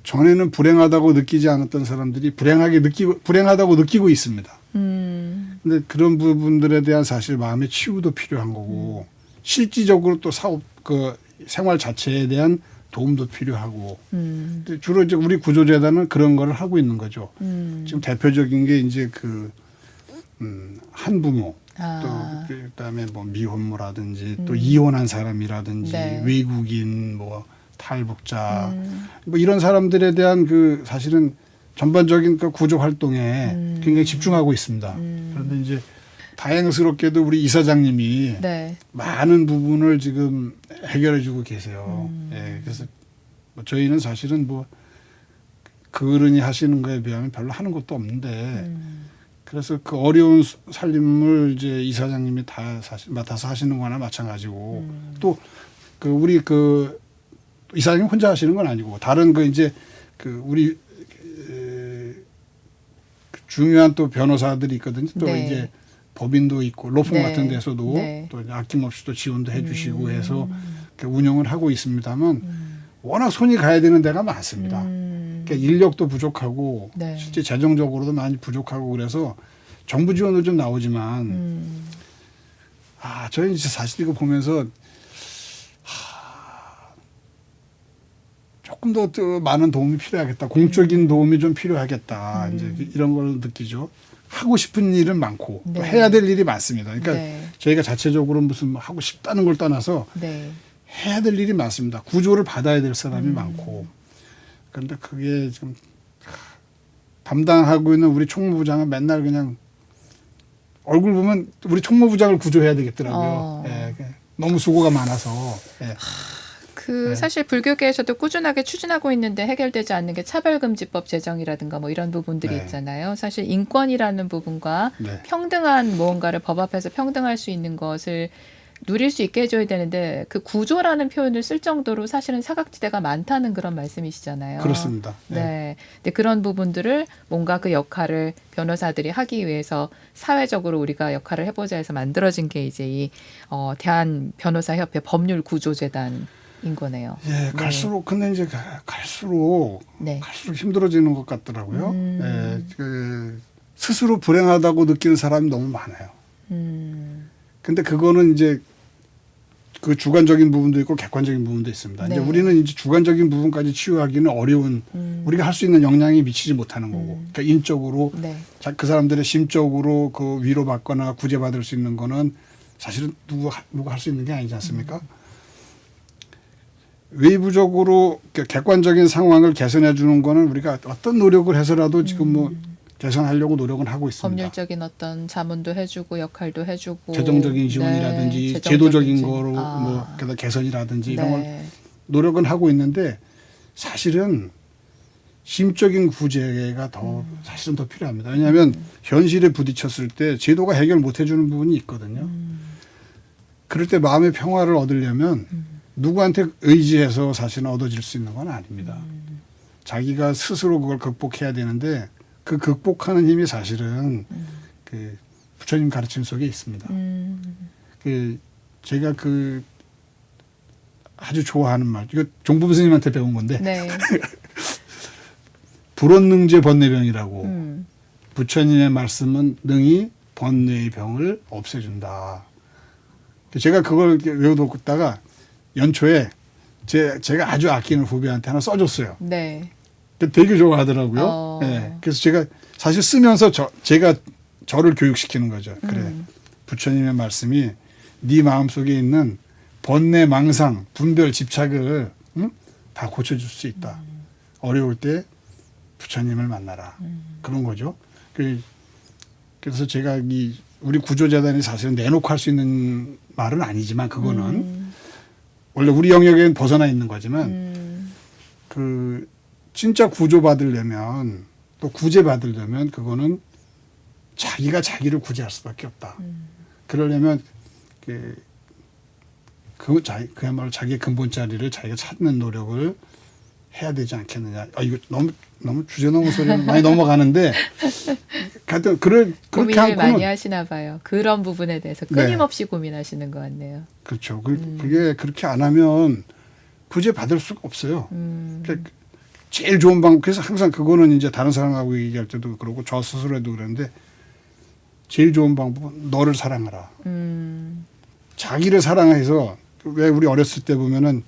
전에는 불행하다고 느끼지 않았던 사람들이 불행하다고 느끼고 있습니다. 근데 그런 부분들에 대한 사실 마음의 치유도 필요한 거고 실질적으로 또 생활 자체에 대한 도움도 필요하고 주로 이제 우리 구조재단은 그런 걸 하고 있는 거죠. 지금 대표적인 게 이제 한부모 또 그다음에 뭐 미혼모라든지 또 이혼한 사람이라든지 외국인 뭐 탈북자 뭐 이런 사람들에 대한 사실은 전반적인 구조 활동에 굉장히 집중하고 있습니다. 그런데 이제 다행스럽게도 우리 이사장님이 많은 부분을 지금 해결해주고 계세요. 그래서 저희는 사실은 뭐 그러니 하시는 거에 비하면 별로 하는 것도 없는데 그래서 그 어려운 살림을 이제 이사장님이 다 맡아서 하시는 거나 마찬가지고 또 우리 이사장님 혼자 하시는 건 아니고 다른 이제 우리 중요한 또 변호사들이 있거든요. 또 이제 법인도 있고 로펌 같은 데서도 또 아낌없이 또 지원도 해주시고 해서 운영을 하고 있습니다만 워낙 손이 가야 되는 데가 많습니다. 그러니까 인력도 부족하고 실제 재정적으로도 많이 부족하고 그래서 정부 지원도 좀 나오지만 저희 이제 사실 이거 보면서 조금 더 많은 도움이 필요하겠다. 공적인 도움이 좀 필요하겠다. 이제 이런 걸 느끼죠. 하고 싶은 일은 많고 또 해야 될 일이 많습니다. 그러니까 저희가 자체적으로 무슨 하고 싶다는 걸 떠나서 해야 될 일이 많습니다. 구조를 받아야 될 사람이 많고 그런데 그게 좀 담당하고 있는 우리 총무부장은 맨날 그냥 얼굴 보면 우리 총무부장을 구조해야 되겠더라고요. 너무 수고가 많아서. 사실 불교계에서도 꾸준하게 추진하고 있는데 해결되지 않는 게 차별금지법 제정이라든가 뭐 이런 부분들이 있잖아요. 사실 인권이라는 부분과 평등한 무언가를 법 앞에서 평등할 수 있는 것을 누릴 수 있게 해줘야 되는데 그 구조라는 표현을 쓸 정도로 사실은 사각지대가 많다는 그런 말씀이시잖아요. 그렇습니다. 네. 근데 그런 부분들을 뭔가 그 역할을 변호사들이 하기 위해서 사회적으로 우리가 역할을 해보자 해서 만들어진 게 이제 이 대한변호사협회 법률구조재단인 거네요. 예, 갈수록 근데 이제 갈수록 네. 힘들어지는 것 같더라고요. 예, 스스로 불행하다고 느끼는 사람이 너무 많아요. 근데 그거는 이제 그 주관적인 부분도 있고 객관적인 부분도 있습니다. 네. 이제 우리는 이제 주관적인 부분까지 치유하기는 어려운 우리가 할 수 있는 역량이 미치지 못하는 거고, 그러니까 인적으로 네. 그 사람들의 심적으로 그 위로받거나 구제받을 수 있는 거는 사실은 누가 할 수 있는 게 아니지 않습니까? 외부적으로 객관적인 상황을 개선해 주는 거는 우리가 어떤 노력을 해서라도 지금 뭐 개선하려고 노력은 하고 있습니다. 법률적인 어떤 자문도 해주고 역할도 해주고 재정적인 지원이라든지 네, 제도적인 거로 뭐 게다가 개선이라든지 이런 걸 네. 노력은 하고 있는데 사실은 심적인 구제가 더 사실은 더 필요합니다. 왜냐하면 현실에 부딪혔을 때 제도가 해결 못 해주는 부분이 있거든요. 그럴 때 마음의 평화를 얻으려면 누구한테 의지해서 사실은 얻어질 수 있는 건 아닙니다. 자기가 스스로 그걸 극복해야 되는데 그 극복하는 힘이 사실은 그 부처님 가르침 속에 있습니다. 그 제가 그 아주 좋아하는 말, 이거 종부부 스님한테 배운 건데 네. 불원능제 번뇌병이라고 부처님의 말씀은 능히 번뇌의 병을 없애준다. 제가 그걸 외워뒀다가 연초에 제가 아주 아끼는 후배한테 하나 써줬어요. 네. 되게 좋아하더라고요. 네. 그래서 제가 사실 쓰면서 제가 저를 교육시키는 거죠. 그래, 부처님의 말씀이 네 마음속에 있는 번뇌, 망상, 분별, 집착을 다 고쳐줄 수 있다. 어려울 때 부처님을 만나라. 그런 거죠. 그래서 제가 우리 구조재단이 사실은 내놓고 할 수 있는 말은 아니지만 그거는 원래 우리 영역에는 벗어나 있는 거지만 그 진짜 구조받으려면 또 구제받으려면 그거는 자기가 자기를 구제할 수밖에 없다. 그러려면 그야말로 자기의 근본 자리를 자기가 찾는 노력을 해야 되지 않겠느냐. 이거 너무 주제 넘은 소리는 많이 넘어가는데 하여튼 그렇게 고민을 많이 하시나 봐요. 그런 부분에 대해서 끊임없이 고민하시는 것 같네요. 그렇죠. 그게 그렇게 안 하면 구제 받을 수가 없어요. 그러니까 제일 좋은 방법, 그래서 항상 그거는 이제 다른 사람하고 얘기할 때도 그러고 저 스스로도 그러는데 제일 좋은 방법은 너를 사랑하라. 자기를 사랑해서 왜 우리 어렸을 때 보면은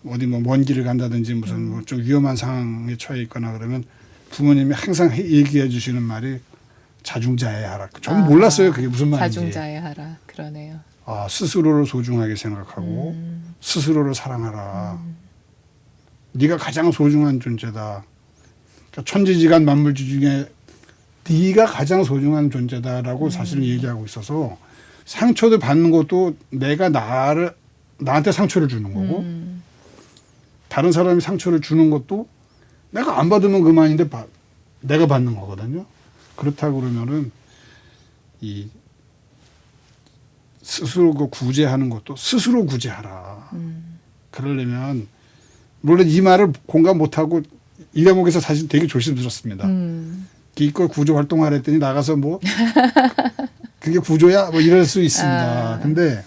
어디 뭐 먼 길을 간다든지 무슨 뭐 좀 위험한 상황에 처해 있거나 그러면 부모님이 항상 얘기해 주시는 말이 자중자애하라. 저는 몰랐어요. 그게 무슨 말인지. 자중자애하라. 그러네요. 스스로를 소중하게 생각하고 스스로를 사랑하라. 네가 가장 소중한 존재다. 그러니까 천지지간 만물지 중에 네가 가장 소중한 존재다라고 사실은 얘기하고 있어서 상처를 받는 것도 내가 나한테 상처를 주는 거고 다른 사람이 상처를 주는 것도 내가 안 받으면 그만인데 내가 받는 거거든요. 그렇다고 그러면은 이 스스로 그 구제하는 것도 스스로 구제하라. 그러려면 물론 이 말을 공감 못하고 이 대목에서 사실 되게 조심스럽습니다. 기껏 구조 활동하라 했더니 나가서 뭐 그게 구조야? 뭐 이럴 수 있습니다. 근데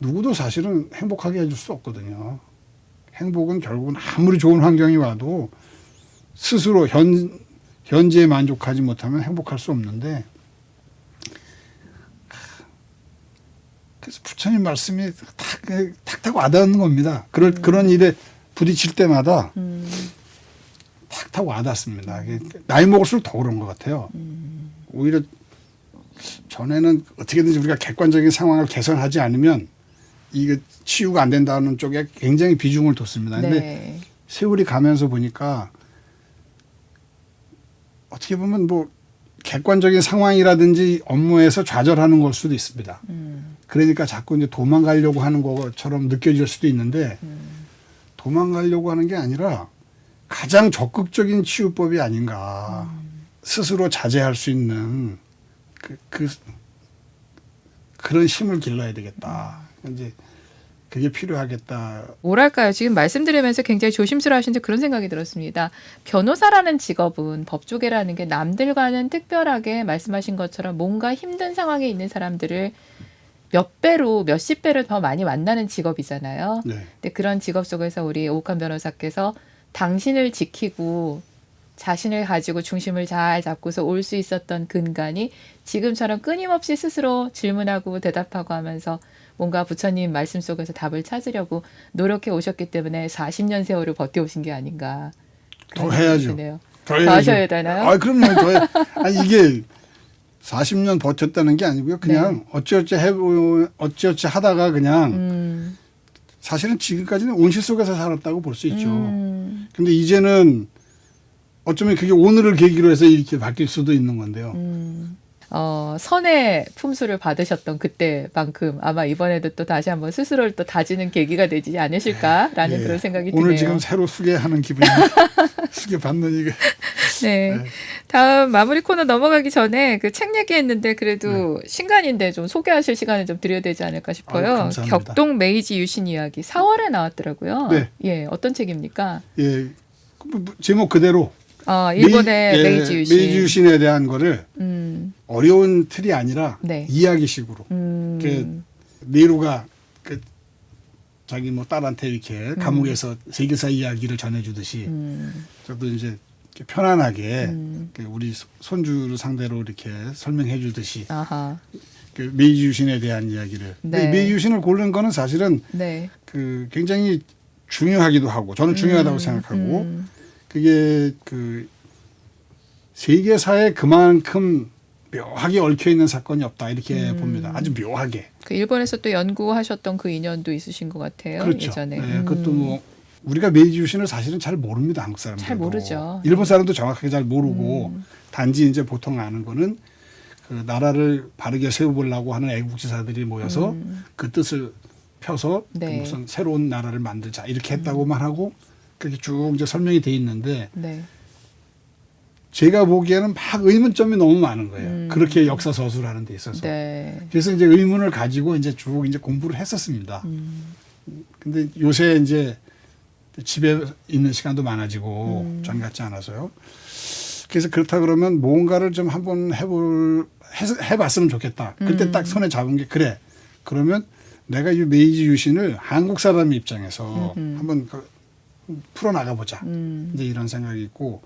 누구도 사실은 행복하게 해줄 수 없거든요. 행복은 결국은 아무리 좋은 환경이 와도 스스로 현재에 만족하지 못하면 행복할 수 없는데 그래서 부처님 말씀이 탁탁 와닿는 겁니다. 그런 일에 부딪힐 때마다 탁탁 와닿습니다. 나이 먹을수록 더 그런 것 같아요. 오히려 전에는 어떻게든지 우리가 객관적인 상황을 개선하지 않으면 이게 치유가 안 된다는 쪽에 굉장히 비중을 뒀습니다. 근데 네. 세월이 가면서 보니까 어떻게 보면 뭐 객관적인 상황이라든지 업무에서 좌절하는 걸 수도 있습니다. 그러니까 자꾸 이제 도망가려고 하는 것처럼 느껴질 수도 있는데 도망가려고 하는 게 아니라 가장 적극적인 치유법이 아닌가. 스스로 자제할 수 있는 그 그런 힘을 길러야 되겠다. 이제 그게 필요하겠다. 뭐랄까요? 지금 말씀드리면서 굉장히 조심스러워하시는데 그런 생각이 들었습니다. 변호사라는 직업은 법조계라는 게 남들과는 특별하게 말씀하신 것처럼 뭔가 힘든 상황에 있는 사람들을 몇 배로 몇십 배로 더 많이 만나는 직업이잖아요. 네. 근데 그런 직업 속에서 우리 오욱한 변호사께서 당신을 지키고 자신을 가지고 중심을 잘 잡고서 올 수 있었던 근간이 지금처럼 끊임없이 스스로 질문하고 대답하고 하면서 뭔가 부처님 말씀 속에서 답을 찾으려고 노력해 오셨기 때문에 40년 세월을 버텨오신 게 아닌가. 더 해야죠. 드네요. 더 하셔야 되나요? 아, 그럼요. 아니, 이게 40년 버텼다는 게 아니고요. 그냥 어찌어찌 하다가 그냥 사실은 지금까지는 온실 속에서 살았다고 볼 수 있죠. 근데 이제는 어쩌면 그게 오늘을 계기로 해서 이렇게 바뀔 수도 있는 건데요. 선의 품수를 받으셨던 그때만큼 아마 이번에도 또 다시 한번 스스로를 또 다지는 계기가 되지 않으실까라는 그런 생각이 드네요. 오늘 지금 새로 수계하는 기분이에요. 수계받는 이게. 네. 네. 다음 마무리 코너 넘어가기 전에 그 책 얘기했는데 그래도 신간인데 좀 소개하실 시간을 좀 드려야 되지 않을까 싶어요. 아유, 감사합니다. 격동 메이지 유신 이야기 4월에 나왔더라고요. 네. 예, 어떤 책입니까? 예, 제목 그대로 일본의 메이지 유신. 메이지 유신에 대한 거를 어려운 틀이 아니라 네. 이야기식으로. 그 네루가 그 자기 뭐 딸한테 이렇게 감옥에서 세계사 이야기를 전해주듯이 저도 이제 이렇게 편안하게 그 우리 손주를 상대로 이렇게 설명해주듯이 아하. 그 메이지 유신에 대한 이야기를. 네. 메이지 유신을 고른 거는 사실은 네. 그 굉장히 중요하기도 하고 저는 중요하다고 생각하고 그게 그 세계사에 그만큼 묘하게 얽혀 있는 사건이 없다 이렇게 봅니다. 아주 묘하게. 그 일본에서 또 연구하셨던 그 인연도 있으신 것 같아요. 그렇죠. 예전에. 네, 그것도 뭐 우리가 메이지 유신을 사실은 잘 모릅니다. 한국 사람들. 잘 모르죠. 일본 사람도 정확하게 잘 모르고 단지 이제 보통 아는 거는 그 나라를 바르게 세워보려고 하는 애국지사들이 모여서 그 뜻을 펴서 네. 그 무슨 새로운 나라를 만들자 이렇게 했다고만 하고 그렇게 쭉 이제 설명이 돼 있는데 네. 제가 보기에는 막 의문점이 너무 많은 거예요. 그렇게 역사 서술하는 데 있어서. 네. 그래서 이제 의문을 가지고 이제 쭉 이제 공부를 했었습니다. 근데 요새 이제 집에 있는 시간도 많아지고 전 같지 않아서요. 그래서 그렇다 그러면 뭔가를 좀 한번 해봤으면 좋겠다. 그때 딱 손에 잡은 게 그래. 그러면 내가 이 메이지 유신을 한국 사람 입장에서 한번 풀어 나가보자. 이제 이런 생각이 있고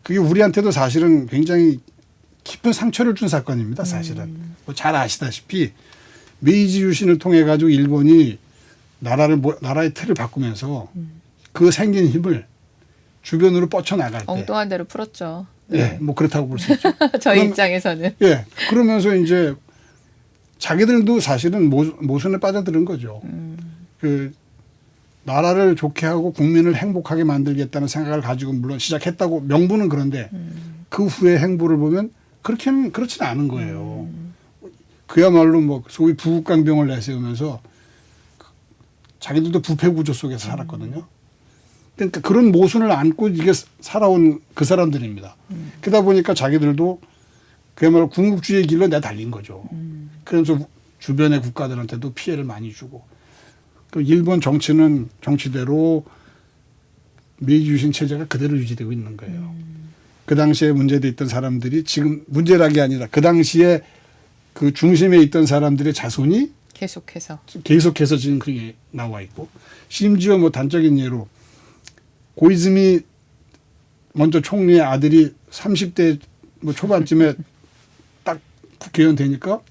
그게 우리한테도 사실은 굉장히 깊은 상처를 준 사건입니다. 사실은 뭐 잘 아시다시피 메이지 유신을 통해 가지고 일본이 나라의 틀을 바꾸면서 그 생긴 힘을 주변으로 뻗쳐나갈 때. 엉뚱한 대로 풀었죠. 네. 네. 뭐 그렇다고 볼 수 있죠. 저희 입장에서는. 예. 그러면서 이제 자기들도 사실은 모순에 빠져드는 거죠. 그 나라를 좋게 하고 국민을 행복하게 만들겠다는 생각을 가지고 물론 시작했다고 명분은 그런데 그 후의 행보를 보면 그렇지는 않은 거예요. 그야말로 뭐 소위 부국강병을 내세우면서 자기들도 부패 구조 속에서 살았거든요. 그러니까 그런 모순을 안고 이게 살아온 그 사람들입니다. 그러다 보니까 자기들도 그야말로 군국주의의 길로 내달린 거죠. 그래서 주변의 국가들한테도 피해를 많이 주고. 그 일본 정치는 정치대로 메이지 유신 체제가 그대로 유지되고 있는 거예요. 그 당시에 문제돼 있던 사람들이 지금 문제라기 아니라 그 당시에 그 중심에 있던 사람들의 자손이 계속해서 지금 그게 나와 있고 심지어 뭐 단적인 예로 고이즈미 먼저 총리의 아들이 30대 뭐 초반쯤에 딱 국회의원 되니까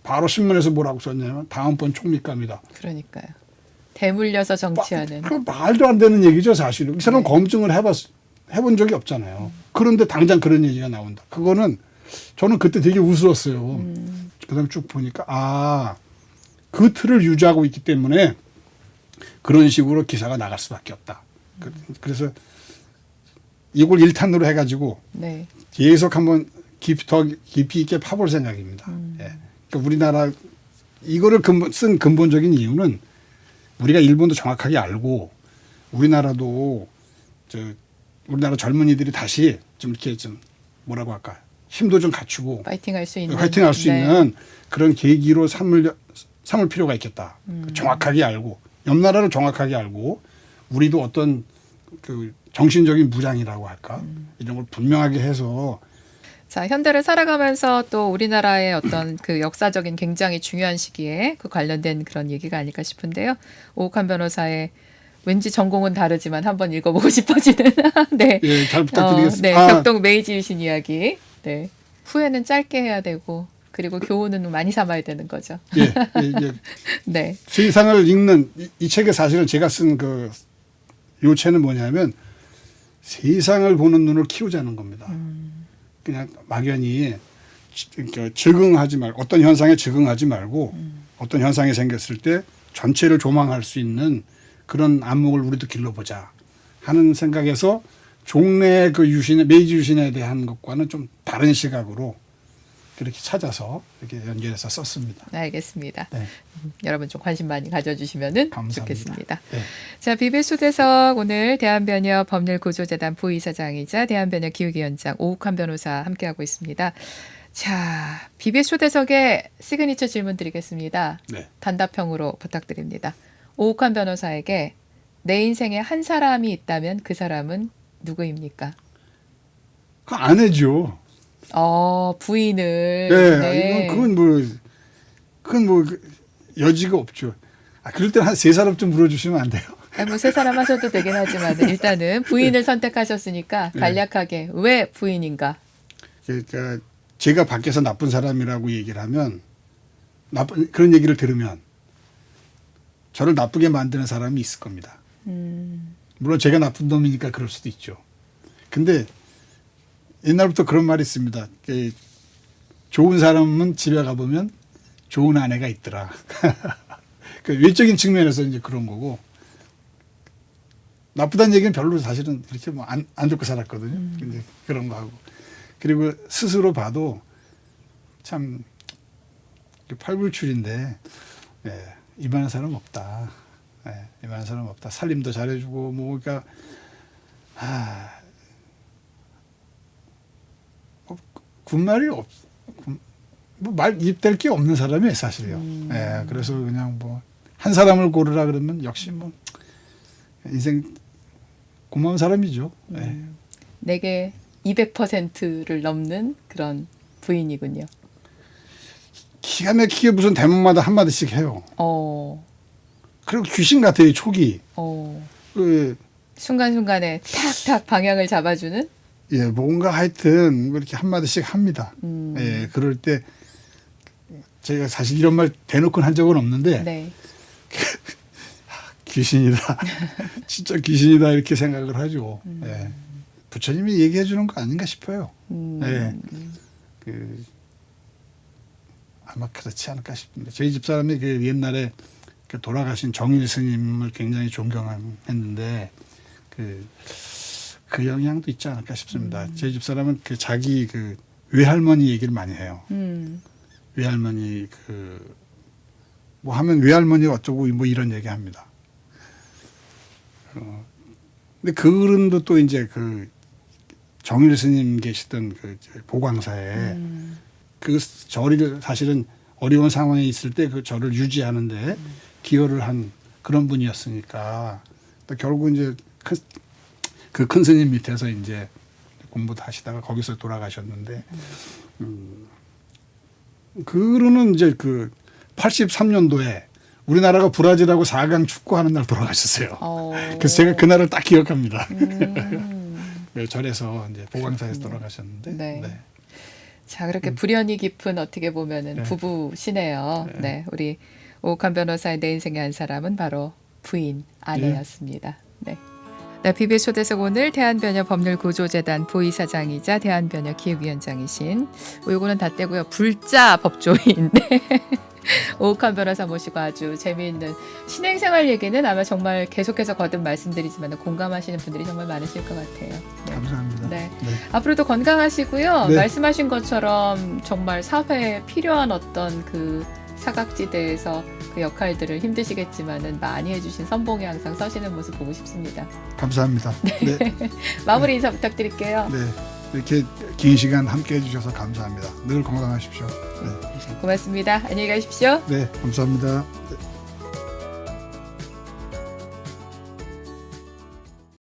바로 신문에서 뭐라고 썼냐면 다음번 총리감이다. 그러니까요. 대물려서 정치하는. 그 말도 안 되는 얘기죠 사실은. 이 사람 검증을 해본 적이 없잖아요. 그런데 당장 그런 얘기가 나온다. 그거는 저는 그때 되게 우스웠어요. 그다음에 쭉 보니까 그 틀을 유지하고 있기 때문에 그런 식으로 기사가 나갈 수밖에 없다. 그래서 이걸 1탄으로 해가지고 네. 계속 한번 더 깊이 있게 파볼 생각입니다. 예. 그러니까 우리나라 이거를 쓴 근본적인 이유는 우리가 일본도 정확하게 알고 우리나라도 우리나라 젊은이들이 다시 좀 이렇게 좀 뭐라고 할까 힘도 좀 갖추고 파이팅할 수 있는 화이팅할 수 네. 있는 그런 계기로 삼을 필요가 있겠다. 정확하게 알고 옆 나라를 정확하게 알고 우리도 어떤 그 정신적인 무장이라고 할까 이런 걸 분명하게 해서 자, 현대를 살아가면서 또 우리나라의 어떤 그 역사적인 굉장히 중요한 시기에 그 관련된 그런 얘기가 아닐까 싶은데요. 오욱환 변호사의 왠지 전공은 다르지만 한번 읽어보고 싶어지는 네. 예, 잘 부탁드리겠습니다. 네, 격동 메이지 유신 이야기. 네. 후회는 짧게 해야 되고 그리고 교훈은 많이 삼아야 되는 거죠. 예, 예. 네. 세상을 읽는 이 책에 사실은 제가 쓴 그 요체는 뭐냐면 세상을 보는 눈을 키우자는 겁니다. 그냥 막연히 적응하지 말고 어떤 현상에 적응하지 말고 어떤 현상이 생겼을 때 전체를 조망할 수 있는 그런 안목을 우리도 길러보자 하는 생각에서 종래 그 유신 메이지 유신에 대한 것과는 좀 다른 시각으로 그렇게 찾아서 이렇게 연결해서 썼습니다. 알겠습니다. 네. 여러분 좀 관심 많이 가져주시면 감사합니다. 좋겠습니다. 네. 자, BBS 초대석 오늘 대한변협 법률구조재단 부이사장이자 대한변협 기획위원장 오욱환 변호사 함께하고 있습니다. 자, BBS 초대석의 시그니처 질문 드리겠습니다. 네. 단답형으로 부탁드립니다. 오욱환 변호사에게 내 인생에 한 사람이 있다면 그 사람은 누구입니까? 그 아내죠. 부인을. 네. 네. 그건 뭐 여지가 없죠. 그럴 때는 한 세 사람 좀 물어주시면 안 돼요? 뭐 세 사람 하셔도 되긴 하지만 일단은 부인을 선택하셨으니까 간략하게 왜 부인인가? 그러니까 제가 밖에서 나쁜 사람이라고 얘기를 하면 그런 얘기를 들으면 저를 나쁘게 만드는 사람이 있을 겁니다. 물론 제가 나쁜 놈이니까 그럴 수도 있죠. 근데 옛날부터 그런 말이 있습니다. 좋은 사람은 집에 가보면 좋은 아내가 있더라. 그 외적인 측면에서 이제 그런 거고 나쁘다는 얘기는 별로 사실은 그렇게 뭐 안 듣고 살았거든요. 근데 그런 거 하고 그리고 스스로 봐도 참 팔불출인데 이만한 사람 없다. 이만한 사람 없다. 살림도 잘해주고 뭐 그러니까 군말이 말 입댈 게 없는 사람이에요 사실요. 그래서 그냥 뭐 한 사람을 고르라 그러면 역시 뭐 인생 고마운 사람이죠. 내게 200%를 넘는 그런 부인이군요. 기가 막히게 무슨 대목마다 한 마디씩 해요. 그리고 귀신 같아요 촉이. 순간순간에 탁탁 방향을 잡아주는. 예, 뭔가 하여튼 이렇게 한 마디씩 합니다. 예, 그럴 때 제가 사실 이런 말 대놓고 한 적은 없는데 네. 귀신이다, 진짜 귀신이다 이렇게 생각을 하죠. 예, 부처님이 얘기해 주는 거 아닌가 싶어요. 예, 아마 그렇지 않을까 싶습니다. 저희 집사람이 그 옛날에 그 돌아가신 정일 스님을 굉장히 존경했는데 그 영향도 있지 않을까 싶습니다. 제 집사람은 그 자기 그 외할머니 얘기를 많이 해요. 외할머니 뭐 하면 외할머니 어쩌고 뭐 이런 얘기 합니다. 근데 그분도 또 이제 그 정일 스님 계시던 그 보광사에 그 절을 사실은 어려운 상황에 있을 때 그 절을 유지하는데 기여를 한 그런 분이었으니까 또 결국 이제 그 큰 스님 밑에서 이제 공부도 하시다가 거기서 돌아가셨는데 그분은 이제 그 83년도에 우리나라가 브라질하고 4강 축구하는 날 돌아가셨어요. 그래서 제가 그날을 딱 기억합니다. 절에서 이제 보광사에서 돌아가셨는데. 네. 자, 그렇게 불연이 깊은 어떻게 보면은 부부시네요. 네, 우리 오욱환 변호사의 내 인생의 한 사람은 바로 부인, 아내였습니다. 네. 네, BBS 초대석 오늘 대한변협 법률구조재단 부이사장이자 대한변협 기획위원장이신 요거는 다 떼고요. 불자 법조인 오욱환 변호사 모시고 아주 재미있는 신행생활 얘기는 아마 정말 계속해서 거듭 말씀드리지만 공감하시는 분들이 정말 많으실 것 같아요. 네. 감사합니다. 네. 앞으로도 건강하시고요. 네. 말씀하신 것처럼 정말 사회에 필요한 어떤 그 사각지대에서 그 역할들을 힘드시겠지만은 많이 해주신 선봉에 항상 서시는 모습 보고 싶습니다. 감사합니다. 네. 마무리 인사 부탁드릴게요. 네. 이렇게 긴 시간 함께 해주셔서 감사합니다. 늘 건강하십시오. 네, 고맙습니다. 안녕히 가십시오. 네 감사합니다. 네.